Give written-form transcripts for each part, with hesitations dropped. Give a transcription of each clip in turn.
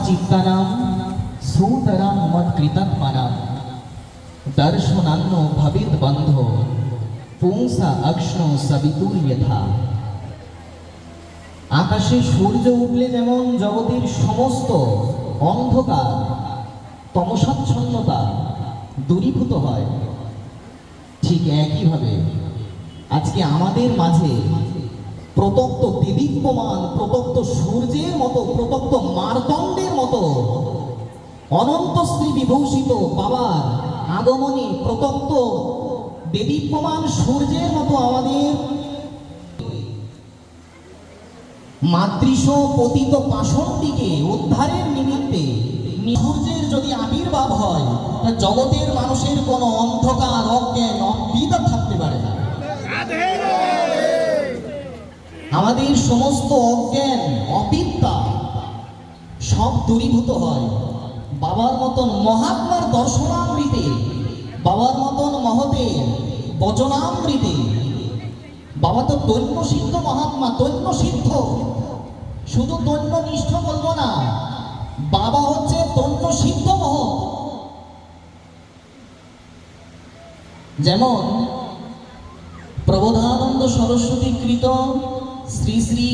চিত্তানাং সুতরাং মৎকৃতাত্মানাং দর্শনান্ন ভবেদ বন্ধ পুংসা অক্ষ্ণ সবিতুর যথা। আকাশে সূর্য উঠলে যেমন জগতের সমস্ত অন্ধকার তমসাচ্ছন্নতা দূরীভূত হয়, ঠিক একইভাবে আজকে আমাদের মাঝে প্রতপ্ত দেদীপ্যমান, প্রতপ্ত সূর্যের মতো, প্রতপ্ত মারদণ্ডের মতো অনন্ত শ্রী বিভূষিত বাবার আগমনে প্রতপ্ত দেদীপ্যমান সূর্যের মতো আমাদের মাতৃশ পতিত পাষণ্ডীকে উদ্ধারের নিমিত্তে সূর্যের যদি আবির্ভাব হয়, জগতের মানুষের কোনো অন্ধকার অজ্ঞান অবিদ্যা থাকতে পারে না। আমাদের সমস্ত অজ্ঞান অবিদ্যা সব দূরীভূত হয় বাবার মতন মহাত্মার দর্শনামৃতে, বাবার মতন মহতের বচনামৃতে। বাবা তো দৈন্য সিদ্ধ মহাত্মা, দৈন্য সিদ্ধ, শুধু দৈন্য নিষ্ঠ বলবো না, বাবা হচ্ছে দৈন্য সিদ্ধ মহৎ। যেমন প্রবোধানন্দ সরস্বতী কৃত শ্রী শ্রী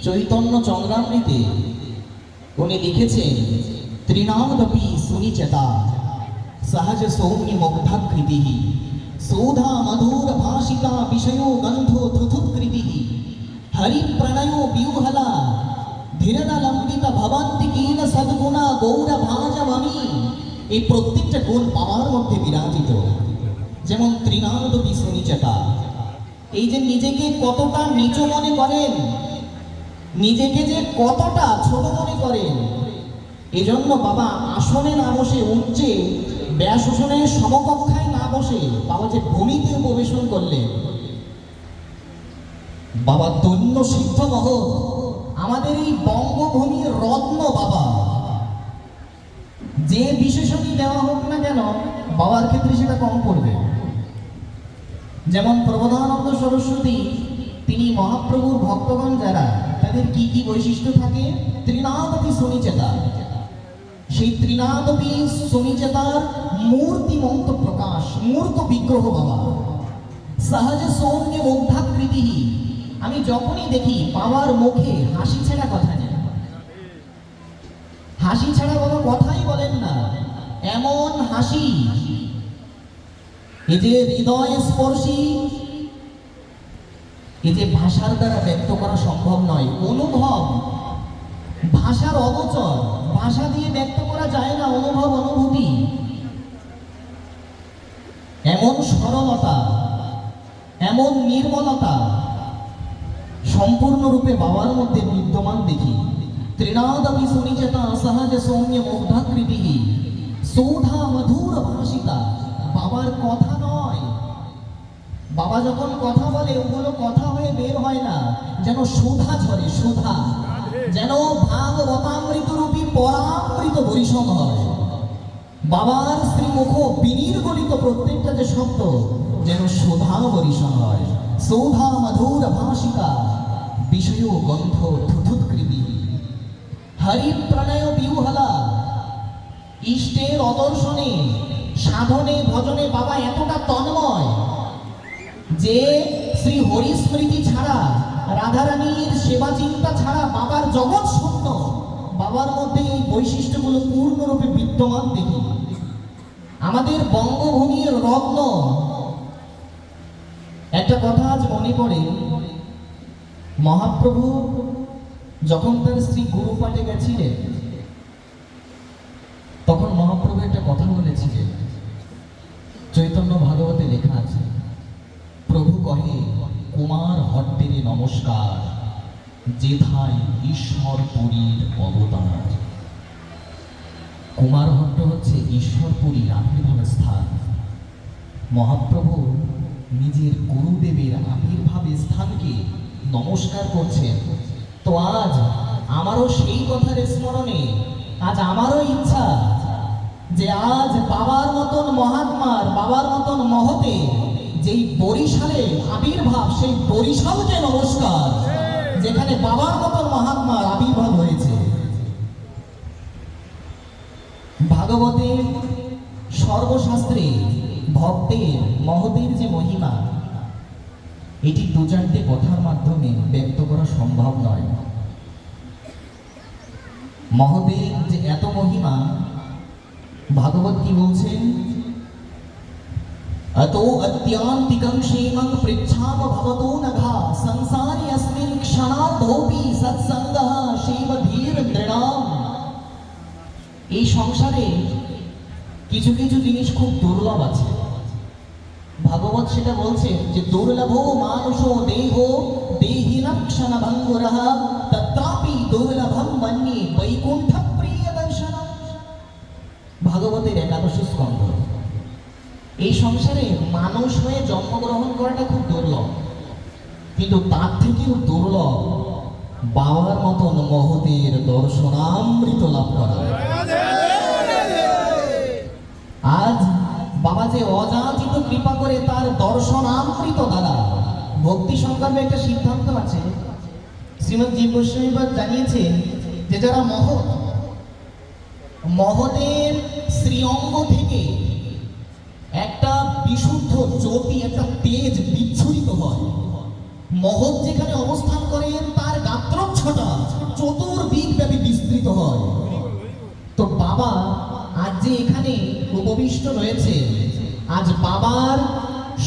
চৈতন্য চন্দ্রামৃতে উনি লিখেছেন, ত্রিনাদপি সুনিচেতা সহজ সৌম্য মুগ্ধাকৃতি সৌধা মধুর ভাষিতা বিষয়ো গন্ধো থুথুৎকৃতি হরি প্রণয় বিউহলা ধীরদালম্বিত ভবন্তি কিল সদ্গুণা গৌর ভাজবামি। এই প্রত্যেকটা গুণ বাবার মধ্যে বিরাজিত। যেমন ত্রিনাদপি সুনিচেতা, এই যে নিজেকে কতটা নিচ মনে করেন, নিজেকে যে কতটা ছোট মনে করেন, এজন্য বাবা আসনে না বসে উচ্চে ব্যাসনের সমকক্ষায় না বসে বাবা যে ভূমিতে উপবেশন করলেন। বাবা দৈন্য সিদ্ধ মহৎ, আমাদের এই বঙ্গভূমির রত্ন বাবা। যে বিশেষণই দেওয়া হোক না কেন, বাবার ক্ষেত্রে সেটা কম পড়বে। যেমন প্রবোধানন্দ সরস্বতী, তিনি মহাপ্রভুর ভক্তগণ যারা, তাদের কি কি বৈশিষ্ট্য থাকে? ত্রিনাদপি সুনিচেতা। সেই ত্রিনাদপি সুনিচেতার মূর্তিমন্ত প্রকাশ, মূর্ত বিগ্রহ বাবা। সহজ সৌম্য মুগ্ধাকৃতি। আমি যখনই দেখি বাবার মুখে হাসি ছাড়া কথা নেই, হাসি ছাড়া বাবা কথাই বলেন না, এমন হাসি এই যে হৃদয় স্পর্শী, এই যে ভাষার দ্বারা ব্যক্ত করা সম্ভব নয়। অনুভব, ভাষার অগোচর, ভাষা দিয়ে ব্যক্ত করা যায় না অনুভব অনুভূতি। এমন সরলতা, এমন নির্মলতা সম্পূর্ণরূপে বাবার মধ্যে বিদ্যমান দেখি। ত্রিনাদপি সুনিচেতা সহজ সৌম্য মুগ্ধাকৃতি সৌধা মধুর ভাষিতা। বাবার কথা নয়, বাবা যখন কথা বলে ওগুলো কথা হয়ে বের হয় না, যেন সুধা ঝরে, সুধা, যেন ভাগবতামৃত রূপী পরামৃত বরিশম হয়। বাবার শ্রীমুখ বিনির্গলিত প্রত্যেকটা যে শব্দ যেন সুধা বরিশম হয়। সৌধা মধুর ভাষিকা বিষয় গন্ধ থুথুৎকৃতি হরি প্রণয় বিউহলা। ইষ্টের অদর্শনে, সাধনে, ভজনে বাবা এতটা তন্ময় যে শ্রী হরি স্মৃতি ছাড়া, রাধারানীর সেবা চিন্তা ছাড়া বাবার জগৎ শূন্য। বাবার মধ্যে এই বৈশিষ্ট্যগুলো পূর্ণরূপে বিদ্যমান দেখি। আমাদের বঙ্গভূমির রত্ন। একটা কথা আজ মনে পড়ে, মহাপ্রভু যখন তার স্ত্রী গুরুপাঠে গেছিলেন, তখন মহাপ্রভু একটা কথা বলেছিলেন, চৈতন্য ভাগবতে লেখা আছে, প্রভু কহে কুমার হট্টেরে নমস্কার, যেথায় ঈশ্বরপুরীর অবতার। কুমার হট্ট হচ্ছে ঈশ্বরপুরীর আবির্ভাব স্থান। মহাপ্রভু নিজের গুরুদেবের আবির্ভাব স্থানকে নমস্কার করছেন। তো আজ আমারও সেই কথার স্মরণে, আজ আমারও ইচ্ছা যে আজ বাবার মতন মহাত্মার, বাবার মতন মহতে যেই বরিশালে আবির্ভাব, সেই বরিশালকে নমস্কার, যেখানে বাবার মতন মহাত্মার আবির্ভাব হয়েছে। ভাগবতের সর্বশাস্ত্রে ভক্তের মহতের যে মহিমা, এটি দু চারটে কথার মাধ্যমে ব্যক্ত করা সম্ভব নয়। মহতের যে এত মহিমা, ভাগবত কি বলছেন? अतो अत्यांतिकं क्षेमं पृच्छाम भवतो नघा संसारे अस्मिन् क्षणार्धोऽपि सत्संगः शिवधीर नृणाम्। এই সংসারে কিছু কিছু জিনিস খুব দুর্লভ আছে। ভাগবত সেটা বলছেন যে দুর্লভো মানুষো দেহ দেহিনাং ক্ষণভঙ্গুরঃ তত্রাপি দুর্লভম মন্যে বৈকুণ্ঠ প্রিয় দর্শনম। ভাগবতের 11 স্কন্ধ। এই সংসারে মানুষ হয়ে জন্মগ্রহণ করাটা খুব দুর্লভ, কিন্তু তার থেকেও দুর্লভ বাবার মতন মহতের দর্শনামৃত লাভ করা। আজ বাবা যে অযাচিত কৃপা করে তার দর্শনামৃত দ্বারা, ভক্তি সংক্রান্ত একটা সিদ্ধান্ত আছে। শ্রীমৎ জীব গোস্বামীপাদ জানিয়েছেন যে যারা মহতের শ্রীঅঙ্গ থেকে একটা বিশুদ্ধ জ্যোতি, একটা তেজ বিচ্ছুরিত হয়। মহৎ যেখানে অবস্থান করেন তার গাত্রচ্ছটা চতুর্দিক ব্যাপী বিস্তৃত হয়। তো বাবা আজ যে এখানে উপবিষ্ট রয়েছে, আজ বাবার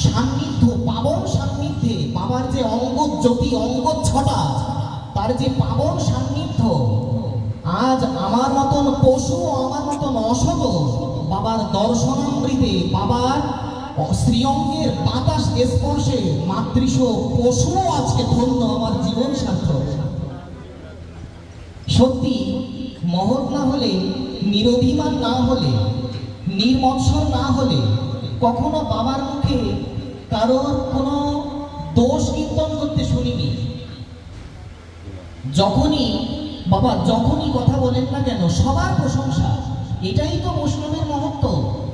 সান্নিধ্য, পাবন সান্নিধ্যে বাবার যে অঙ্গ জ্যোতি, অঙ্গচ্ছটা, তার যে পাবন সান্নিধ্য, আজ আমার মতন পশু, আমার মতন অসত বাবার দর্শনামৃতে, বাবার শ্রীঅঙ্গের বাতাস স্পর্শে মাতৃশ পশুও আজকে ধন্য, আমার জীবন সার্থক। সত্যি মহৎ না হলে, নিরভিমান না হলে, নির্মৎসর না হলে কখনো বাবার মুখে কারোর কোনো দোষ কীর্তন করতে শুনিনি। যখনই কথা বলেন না কেন সবার প্রশংসা। এটাই তো বৈষ্ণবের মহত্ব,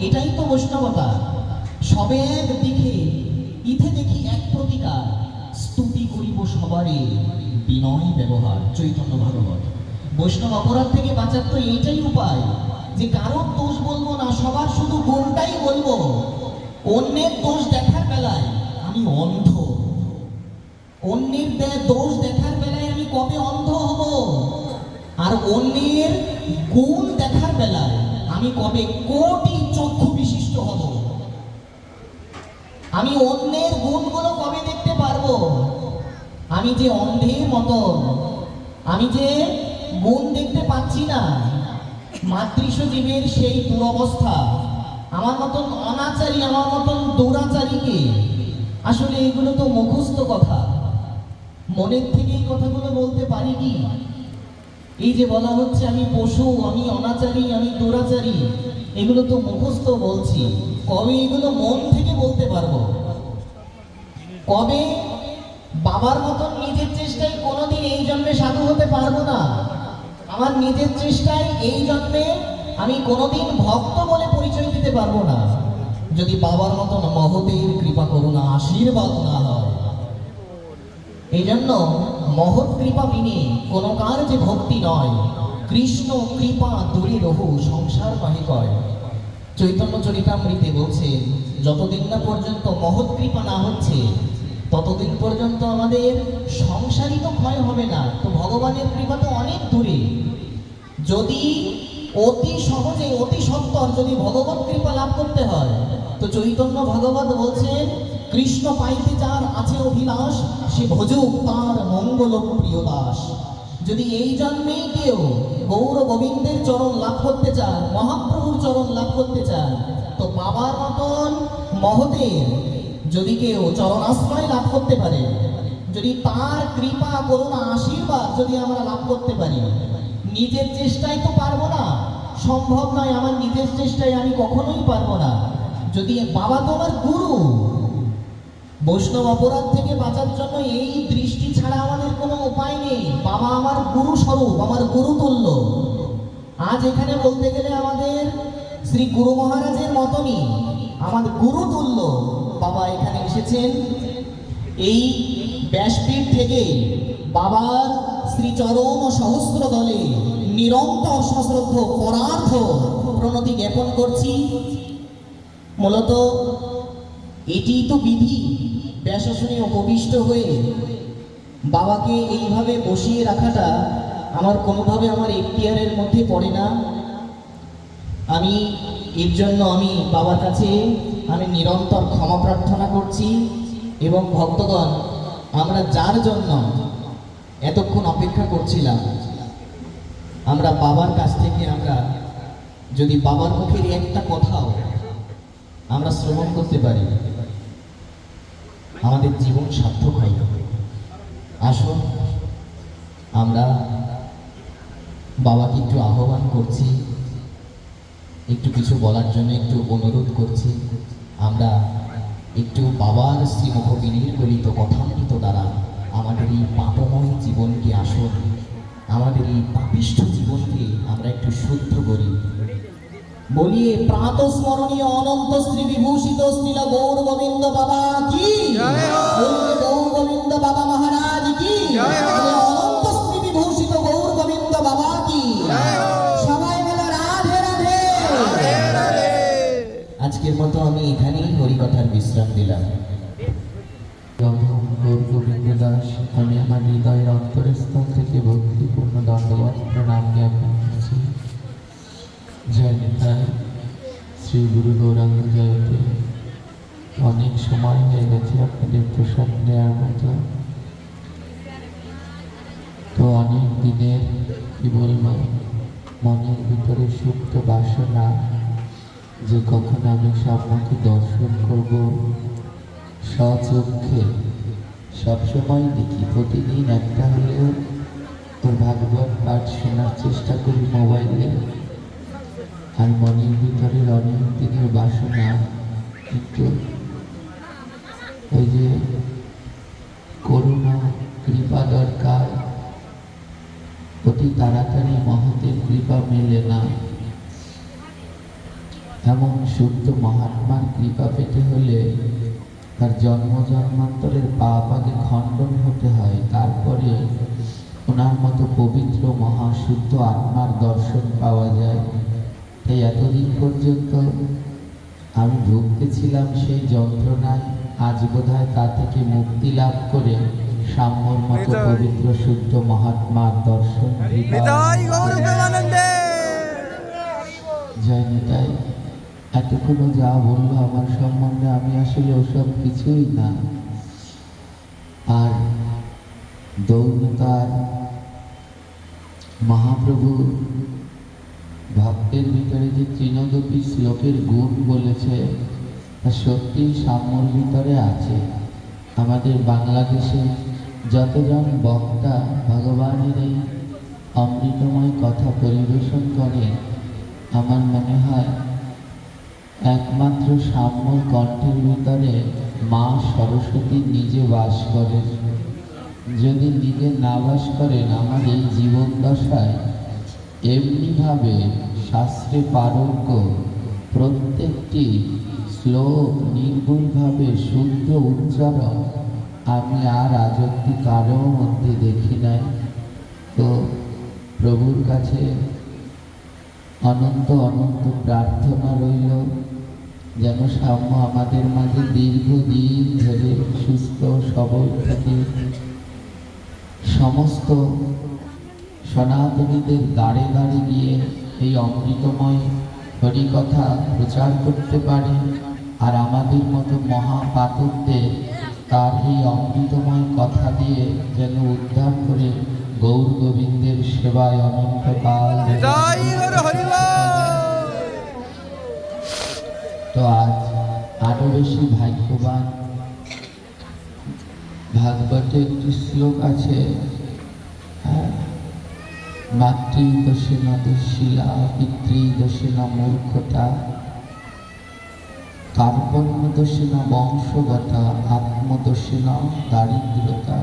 এটাই তো বৈষ্ণবতা। সবে একদিকে ইথে দেখি এক প্রতিকার, স্তুতি করিব সবারে বিনয় ব্যবহার। চৈতন্য ভাগবত। বৈষ্ণব অপরাধ থেকে বাঁচার তো এইটাই উপায় যে কারোর দোষ বলবো না, সবার শুধু গুণটাই বলবো। অন্যের দোষ দেখার বেলায় আমি অন্ধ, অন্যের দোষ দেখার বেলায় আমি কবে অন্ধ হব? আর অন্যের গুণ দেখার বেলায় আমি কবে কোটি চক্ষু বিশিষ্ট হব? আমি অন্যের গুণগুলো কবে দেখতে পারবো? আমি যে অন্ধের মতন, আমি যে গুণ দেখতে পাচ্ছি না, মাতৃশ জীবের সেই দুরবস্থা। আমার মতন অনাচারী, আমার মতন দুরাচারীকে, আসলে এগুলো তো মুখস্থ কথা, মনের থেকে এই কথাগুলো বলতে পারি কি? এই যে বলা হচ্ছে আমি পশু, আমি অনাচারী, আমি দুরাচারী, এগুলো তো মুখস্থ বলছি। কবে এগুলো মন থেকে বলতে পারবো? কবে বাবার মতন নিজের চেষ্টায় কোনোদিন এই জন্মে সাধু হতে পারবো না। আমার নিজের চেষ্টায় এই জন্মে আমি কোনোদিন ভক্ত বলে পরিচয় দিতে পারবো না, যদি বাবার মতন মহতের কৃপা করুণা আশীর্বাদ না হয়। এই জন্য মহৎ কৃপা বিনে কোনো কার্যে ভক্তি নয়। কৃষ্ণ কৃপা দূরে রহু সংসার বাহি কয়। চৈতন্য চরিতামৃতে বলছে যতদিন না পর্যন্ত মহৎ কৃপা না হচ্ছে ততদিন পর্যন্ত আমাদের সংসারই তো ক্ষয় হবে না। তো ভগবানের কৃপা তো অনেক দূরে। যদি অতি সহজে, অতি সত্বর যদি ভগবত কৃপা লাভ করতে হয়, তো চৈতন্য ভাগবত বলছেন কৃষ্ণ পাইতে যার আছে অভিলাষ, সে ভজুক তার মঙ্গল প্রিয় দাস। যদি এই জন্মেই কেউ গৌর গোবিন্দের চরণ লাভ করতে চান, মহাপ্রভুর চরণ লাভ করতে চান, তো বাবার মতন মহতের যদি কেউ চরণাশ্রয় লাভ করতে পারে, যদি তার কৃপা করুণা আশীর্বাদ যদি আমরা লাভ করতে পারি, নিজের চেষ্টায় তো পারবো না, সম্ভব নয়। আমার নিজের চেষ্টায় আমি কখনোই পারবো না। যদি বাবা তো আমার গুরু, বৈষ্ণব অপরাধ থেকে বাঁচার জন্য এই দৃষ্টি ছাড়া আমাদের কোনো উপায় নেই। বাবা আমার গুরু স্বরূপ, আমার গুরু তুল্য। আজ এখানে বলতে গেলে আমাদের শ্রী গুরু মহারাজের মতনই আমাদের গুরু তুল্য বাবা এখানে এসেছেন। এই ব্যাসপীঠ থেকে বাবার শ্রীচরণ ও সহস্র দলে নিরন্তর সশ্রদ্ধ পরার্থ প্রণতি জ্ঞাপন করছি। মূলত এটি তো বিধি। ব্যাসাসনে উপবিষ্ট হয়ে বাবাকে এইভাবে বসিয়ে রাখাটা আমার কোনোভাবে আমার এখতিয়ারের মধ্যে পড়ে না। আমি এর জন্য আমি বাবার কাছে আমি নিরন্তর ক্ষমা প্রার্থনা করছি। এবং ভক্তগণ, আমরা যার জন্য এতক্ষণ অপেক্ষা করছিলাম, আমরা বাবার কাছ থেকে আমরা যদি বাবার মুখের একটা কথাও আমরা শ্রবণ করতে পারি, আমাদের জীবন সার্থক হয়। আসুন আমরা বাবাকে একটু আহ্বান করছি, একটু কিছু বলার জন্য একটু অনুরোধ করছি। আমরা একটু বাবার শ্রীমুখ বিনির্গলিত কথামৃত দ্বারা আমাদের এই পাপময় জীবনকে, আসুন আমাদের এই পাপিষ্ঠ জীবনকে আমরা একটু শুদ্ধ করি। বলিয়ে প্রাতঃস্মরণীয় অনন্ত শ্রী বিভূষিত শ্রীল গৌর গোবিন্দ বাবা কি, গৌর গোবিন্দ বাবা মহারাজ কি, অনন্ত শ্রী বিভূষিত গৌর গোবিন্দ বাবা কি। সবাই বলো রাধে রাধে। আজকের মতো আমি এখানেই হরিকথার বিশ্রাম দিলাম। গৌর গোবিন্দ দাস, আমি আমার হৃদয়ের অন্তরস্থল থেকে ভক্তিপূর্ণ দণ্ডবত প্রণাম জ্ঞাপন করছি। জয় নিতাই, শ্রী গুরু গৌরাঙ্গ জয়তে। অনেক সময় হয়ে গেছে আপনাদের প্রসাদ নেওয়ার মতো। তো অনেক দিনের কি বলবো, মনের ভিতরে সুপ্ত বাসনা যে কখন আমি সামনাকে দর্শন করব। স্বচক্ষে সবসময় দেখি, প্রতিদিন একটা হলেও তোর ভাগবত পাঠ শোনার চেষ্টা করি মোবাইলে। আর মনের ভিতরের অনেক দিনের বাসনা, কিন্তু ওই যে করুণা কৃপা দরকার, অতি তাড়াতাড়ি মহতের কৃপা মেলে না। এমন শুদ্ধ মহাত্মার কৃপা পেতে হলে তার জন্ম জন্মান্তরের পাপ আগে খণ্ডন হতে হয়, তারপরে ওনার মতো পবিত্র মহাশুদ্ধ আত্মার দর্শন পাওয়া যায়। তাই এতদিন পর্যন্ত আমি ভুগতেছিলাম সেই যন্ত্রণায়, আজ বোধহয় তা থেকে মুক্তি লাভ করে সাম্যর মতো পবিত্র শুদ্ধ মহাত্মার দর্শন। জয় নিতাই। এতক্ষণও যা বললো আমার সম্বন্ধে, আমি আসলে ওসব কিছুই না। আর দৌলতার মহাপ্রভু ভক্তের ভিতরে যে তৃণদপি শ্লোকের গুণ বলেছে, তা সত্যি সাম্যর ভিতরে আছে। আমাদের বাংলাদেশে যতজন বক্তা ভগবানের এই অমৃতময় কথা পরিবেশন করেন, আমার মনে হয় একমাত্র সাম্যর কণ্ঠের ভিতরে মা সরস্বতী নিজে বাস করেন। যদি নিজে না বাস করেন, আমার এই জীবন দশায় এমনিভাবে শাস্ত্রে পারজ্ঞ প্রত্যেকটি শ্লোক নির্ভুলভাবে শুদ্ধ উচ্চারণ আমি আর আজ অব্দি কারো মধ্যে দেখি নাই। তো প্রভুর কাছে অনন্ত অনন্ত প্রার্থনা রইল, যেন সাম্য আমাদের মাঝে দীর্ঘদিন ধরে সুস্থ সবল থেকে সমস্ত সনাতনীদের দাঁড়ে দাঁড়ে গিয়ে এই অমৃতময় হরিকথা প্রচার করতে পারে। আর আমাদের মতো মহাপাতকদের তার এই অমৃতময় কথা দিয়ে যেন উদ্ধার করে গৌর গোবিন্দের সেবায় অনন্তকাল। তো আজ আরো বেশি ভাগ্যবান। ভাগবতে একটি শ্লোক আছে, মাতৃদোষেনা দুঃশীলা, পিতৃদোষেনা মূর্খতা, কার্পণ্যদোষেনা বংশগতা, আত্মদোষেনা দারিদ্রতা।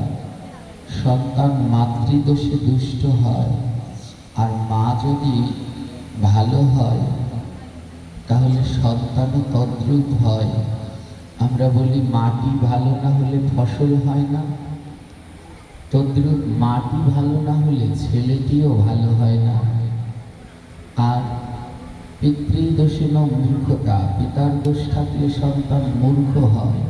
সন্তান মাতৃদোষে দুষ্ট হয়, আর মা যদি ভালো হয় তাহলে সন্তানও তদ্রূপ হয়। আমরা বলি মাটি ভালো না হলে ফসল হয় না, তদ্রূপ মাটি ভালো না হলে ছেলেটিও ভালো হয় না। আর পিতৃদোষে ন মূর্খতা, পিতার দোষ থাকলে সন্তান মূর্খ হয়।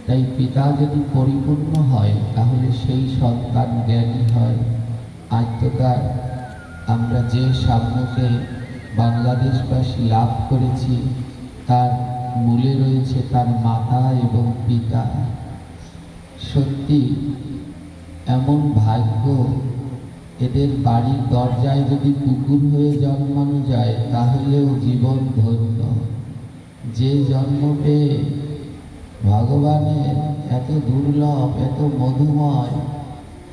তাই পিতা যদি পরিপূর্ণ হয় তাহলে সেই সন্তান জ্ঞানী হয়। আত্মকার আমরা যে সাম্যকে বাংলাদেশবাসী লাভ করেছি তার মূলে রয়েছে তার মাতা এবং পিতা। সত্যি এমন ভাগ্য, এদের বাড়ির দরজায় যদি কুকুর হয়ে জন্মানো যায় তাহলেও জীবন ধন্য। যে জন্ম পেয়ে ভগবানের এত দুর্লভ, এত মধুময়,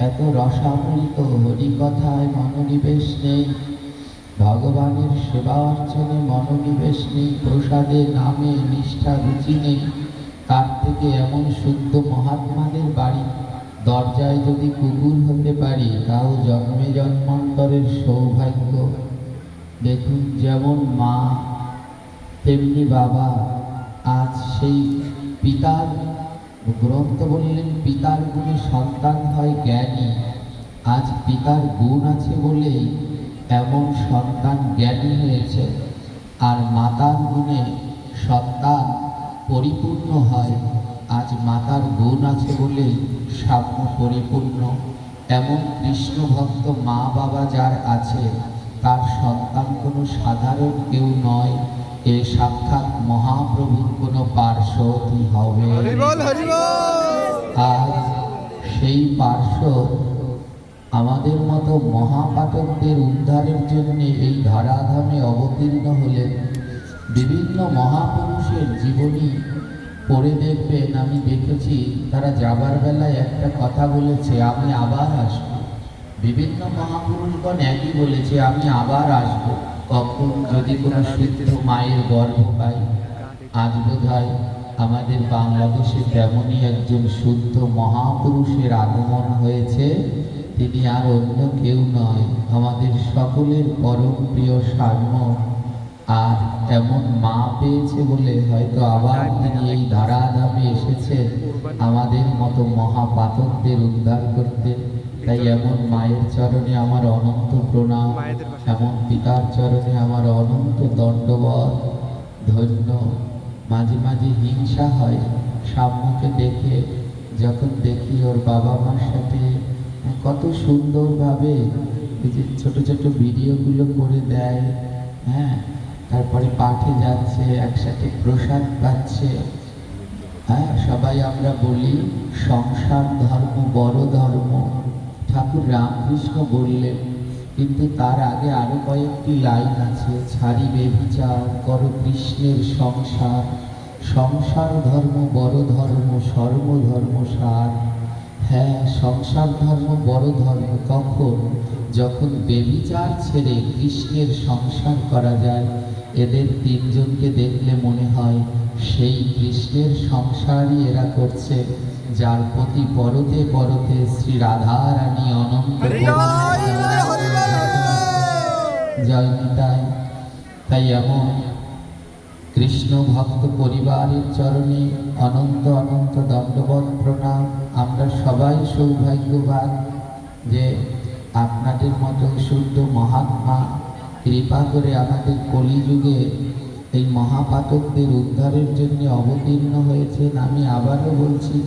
এত রসামৃত হরিকথায় মনোনিবেশ নেই, ভগবানের সেবা অর্চনে মনোনিবেশ নেই, প্রসাদে নামে নিষ্ঠা রুচি নেই, তার থেকে এমন শুদ্ধ মহাত্মাদের বাড়ি দরজায় যদি কুকুর হতে পারি তাও জন্মে জন্মান্তরের সৌভাগ্য। দেখুন, যেমন মা তেমনি বাবা। আজ সেই পিতার গ্রন্থ বললেন পিতার গুণে সন্তান হয় জ্ঞানী। আজ পিতার গুণ আছে বলেই এমন সন্তান জ্ঞানী হয়েছে, আর মাতার গুণে সন্তান পরিপূর্ণ হয়। আজ মাতার গুণ আছে বলেই সাম্য পরিপূর্ণ। এমন কৃষ্ণ ভক্ত মা বাবা যার আছে তার সন্তান কোনো সাধারণ কেউ নয়, এ সাক্ষাৎ মহাপ্রভুর কোনো পার্শ্বই হবে। আজ সেই পার্শ্ব আমাদের মতো মহাপাতকদের উদ্ধারের জন্য এই ধরাধামে অবতীর্ণ হলেন। বিভিন্ন মহাপুরুষের জীবনী পড়ে দেখবেন, আমি দেখেছি তারা যাবার বেলায় একটা কথা বলেছে, আমি আবার আসব। বিভিন্ন মহাপুরুষগণ একই বলেছে, আমি আবার আসব, কখন যদি কোনো শুদ্ধ মায়ের গর্ভ পাই। আজ বোধহয় আমাদের বাংলাদেশে তেমনই একজন শুদ্ধ মহাপুরুষের আগমন হয়েছে। তিনি আর অন্য কেউ নয়, আমাদের সকলের পরম প্রিয় সাম্য। আর এমন মা পেয়েছে বলে হয়তো আবার তিনি এই ধরাধামে এসেছেন আমাদের মতো মহাপাতকদের উদ্ধার করতে। তাই এমন মায়ের চরণে আমার অনন্ত প্রণাম, এমন পিতার চরণে আমার অনন্ত দণ্ডবত। ধন্য। মাঝে মাঝে হিংসা হয় সাম্যকে দেখে, যখন দেখি ওর বাবা মার সাথে কত সুন্দরভাবে এই যে ছোট ছোট ভিডিওগুলো করে দেয়, হ্যাঁ, তারপরে পাঠে যাচ্ছে, একসাথে প্রসাদ পাচ্ছে। হ্যাঁ, সবাই আমরা বলি সংসার ধর্ম বড় ধর্ম, ঠাকুর রামকৃষ্ণ বললেন, কিন্তু তার আগে আরো কয়েকটি লাইন আছে, ছাড়ি বেবিচার করো কৃষ্ণের সংসার, সংসার ধর্ম বড় ধর্ম, সর্বধর্ম সার। হ্যাঁ, সংসার ধর্ম বড় ধর্ম কখন? যখন বেবিচার ছেড়ে কৃষ্ণের সংসার করা যায়। এদের তিনজনকে দেখলে মনে হয় সেই কৃষ্ণের সংসারই এরা করছে, যার প্রতি পরতে পরতে শ্রী রাধা রানী অনন্ত জয় নিতাই। তাই এমন কৃষ্ণ ভক্ত পরিবারের চরণে অনন্ত অনন্ত দণ্ডবত প্রণাম। আমরা সবাই সৌভাগ্যবান যে আপনাদের মতো শুদ্ধ মহাত্মা কৃপা করে আমাদের কলিযুগে এই মহাপাতকদের উদ্ধারের জন্য অবতীর্ণ হয়েছেন। আমি আবারও বলছি,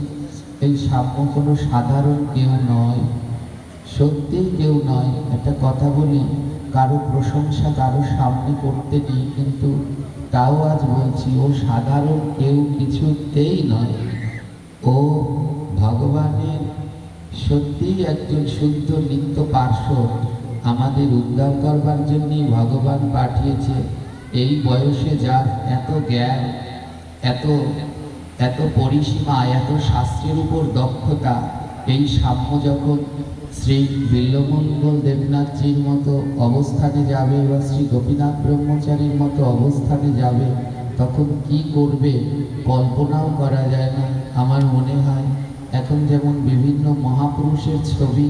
এই সাম্য কোনো সাধারণ কেউ নয়, সত্যিই কেউ নয়। একটা কথা বলি, কারো প্রশংসা কারো সামনে করতে নেই, কিন্তু তাও আজ বলছি, ও সাধারণ কেউ কিছুতেই নয়। ও ভগবানের সত্যিই একজন শুদ্ধ নিত্য পার্শ্বদ। আমাদের উদ্ধার করবার জন্যই ভগবান পাঠিয়েছে। এই বয়সে যার এত জ্ঞান, এত এত পরিসীমা, এত শাস্ত্রের উপর দক্ষতা, এই সাম্য যখন শ্রী বিল্বমঙ্গল দেবনাথজির মতো অবস্থানে যাবে বা শ্রী গোপীনাথ ব্রহ্মচারীর মতো অবস্থানে যাবে, তখন কি করবে কল্পনাও করা যায় না। আমার মনে হয় এখন যেমন বিভিন্ন মহাপুরুষের ছবি,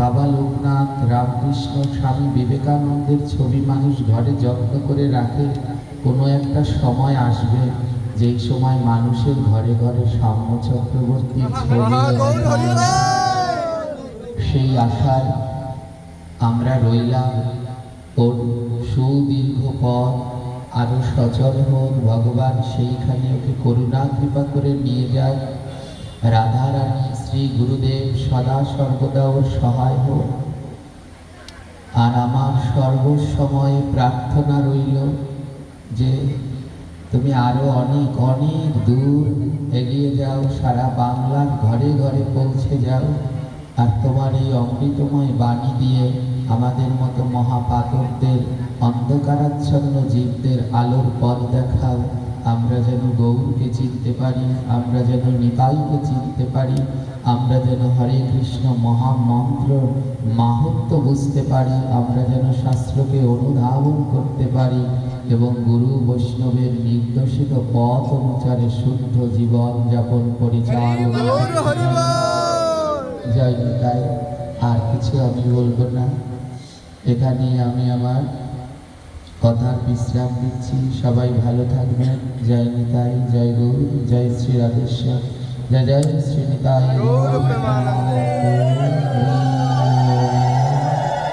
বাবা লোকনাথ, রামকৃষ্ণ, স্বামী বিবেকানন্দের ছবি মানুষ ঘরে যত্ন করে রাখে, কোনো একটা সময় আসবে যেই সময় মানুষের ঘরে ঘরে সাম্য চক্রবর্তীর ছবি। সেই আশায় আমরা রইলাম। ওর সুদীর্ঘ পথ আরো সচল হোক, ভগবান সেইখানে ওকে করুণা কৃপা করে নিয়ে যায়। রাধারানী শ্রী গুরুদেব সদা সর্বদা ওর সহায় হোক। আর আমার সর্বসময়ে প্রার্থনা রইল যে তুমি আরো অনেক অনেক দূর এগিয়ে যাও, সারা বাংলার ঘরে ঘরে পৌঁছে যাও, আর তোমার এই অমৃতময় বাণী দিয়ে আমাদের মতো মহাপাতকদের, অন্ধকারাচ্ছন্ন জীবদের আলোর পথ দেখাও। আমরা যেন গৌরকে চিনতে পারি, আমরা যেন নিতাইকে চিনতে পারি, আমরা যেন হরে কৃষ্ণ মহামন্ত্র মাহাত্ম্য বুঝতে পারি, আমরা যেন শাস্ত্রকে অনুধাবন করতে পারি এবং গুরু বৈষ্ণবের নির্দেশিত পথ অনুসারে শুদ্ধ জীবন যাপন পরিচালনা। জয় নিতাই। আর কিছু আমি বলবো না, এখানে আমি আমার কথার বিশ্রাম দিচ্ছি। সবাই ভালো থাকবেন। জয় নিতাই, জয় গুরু, জয় শ্রী রাধেশ্বর, জয় জয় শ্রী নিতাই।